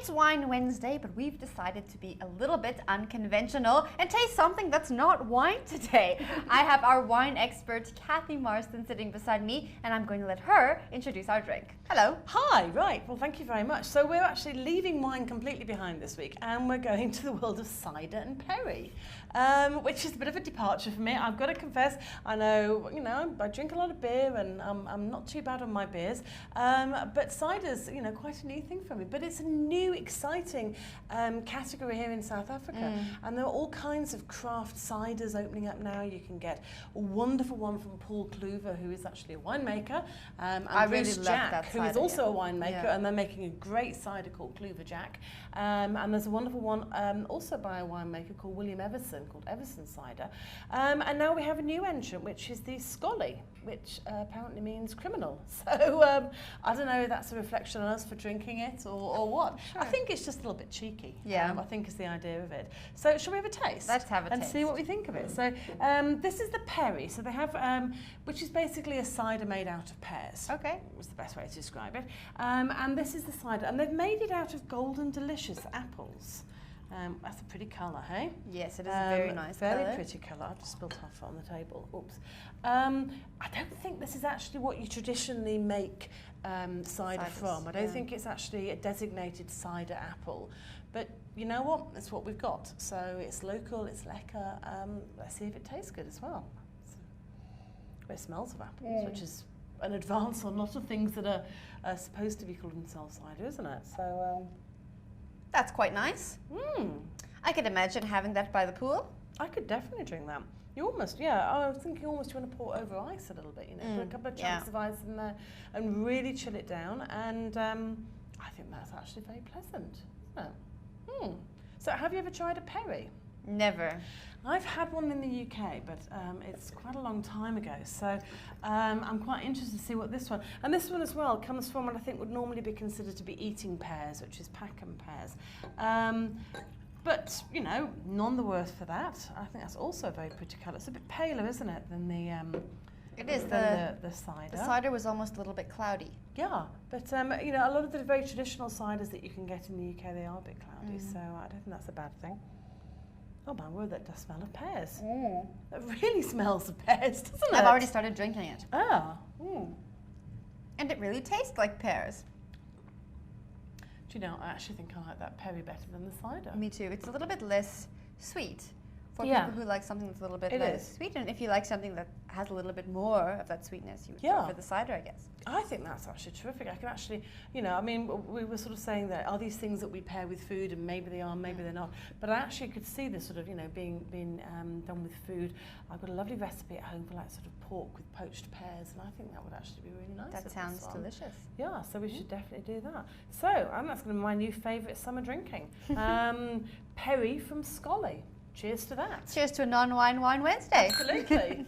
It's Wine Wednesday, but we've decided to be a little bit unconventional and taste something that's not wine today. I have our wine expert, Kathy Marston, sitting beside me, and I'm going to let her introduce our drink. Hello. Hi, right. Well, thank you very much. So we're actually leaving wine completely behind this week, and we're going to the world of cider and perry, which is a bit of a departure for me. I've got to confess, I know, I drink a lot of beer, and I'm not too bad on my beers, but cider's, quite a new thing for me. But it's a new, exciting category here in South Africa, and there are all kinds of craft ciders opening up now. You can get a wonderful one from Paul Kluver, who is actually a winemaker, and I really Bruce love Jack, that who is cider, also a winemaker, yeah. and they're making a great cider called Kluver Jack. And there's a wonderful one also by a winemaker called William Everson, called Everson Cider. And now we have a new entrant, which is the Scolly, which apparently means criminal. So I don't know if that's a reflection on us for drinking it or what. Sure. I think it's just a little bit cheeky. Yeah. I think is the idea of it. So shall we have a taste? Let's have a taste. And see what we think of it. So this is the perry. So they have, which is basically a cider made out of pears. Okay. Was the best way to describe it. And this is the cider. And they've made it out of golden delicious apples. That's a pretty colour, hey? Yes, it is a very nice colour. Very pretty colour. I've just spilled half on the table. Oops. I don't think this is actually what you traditionally make cider from. I don't think it's actually a designated cider apple. But you know what? It's what we've got. So it's local, it's lekker. Let's see if it tastes good as well. It smells of apples, which is an advance on a lot of things that are supposed to be called themselves cider, isn't it? So that's quite nice. I could imagine having that by the pool. I could definitely drink that. You almost, I was thinking almost you want to pour over ice a little bit, put a couple of chunks of ice in there and really chill it down. And I think that's actually very pleasant, isn't it? So have you ever tried a perry? Never. I've had one in the UK, but it's quite a long time ago. So I'm quite interested to see what this one, and this one as well, comes from what I think would normally be considered to be eating pears, which is Packham pears. But, none the worse for that. I think that's also a very pretty colour. It's a bit paler, isn't it, than the it is the cider. The cider was almost a little bit cloudy. Yeah, but a lot of the very traditional ciders that you can get in the UK, they are a bit cloudy, so I don't think that's a bad thing. Oh my word, that does smell of pears. It really smells of pears, doesn't it? I've already started drinking it. Ah. And it really tastes like pears. Do you know, I actually think I like that perry better than the cider. Me too. It's a little bit less sweet for people who like something that's a little bit less sweet. And if you like something that has a little bit more of that sweetness, you would go for the cider, I guess. I think that's actually terrific. I can actually, we were sort of saying that are these things that we pair with food, and maybe they are, maybe they're not. But I actually could see this sort of, being done with food. I've got a lovely recipe at home for like sort of pork with poached pears, and I think that would actually be really nice. That sounds delicious. Yeah, so we should definitely do that. So that's going to be my new favourite summer drinking. Perry from Scolly. Cheers to that. Cheers to a non-wine Wine Wednesday. Absolutely.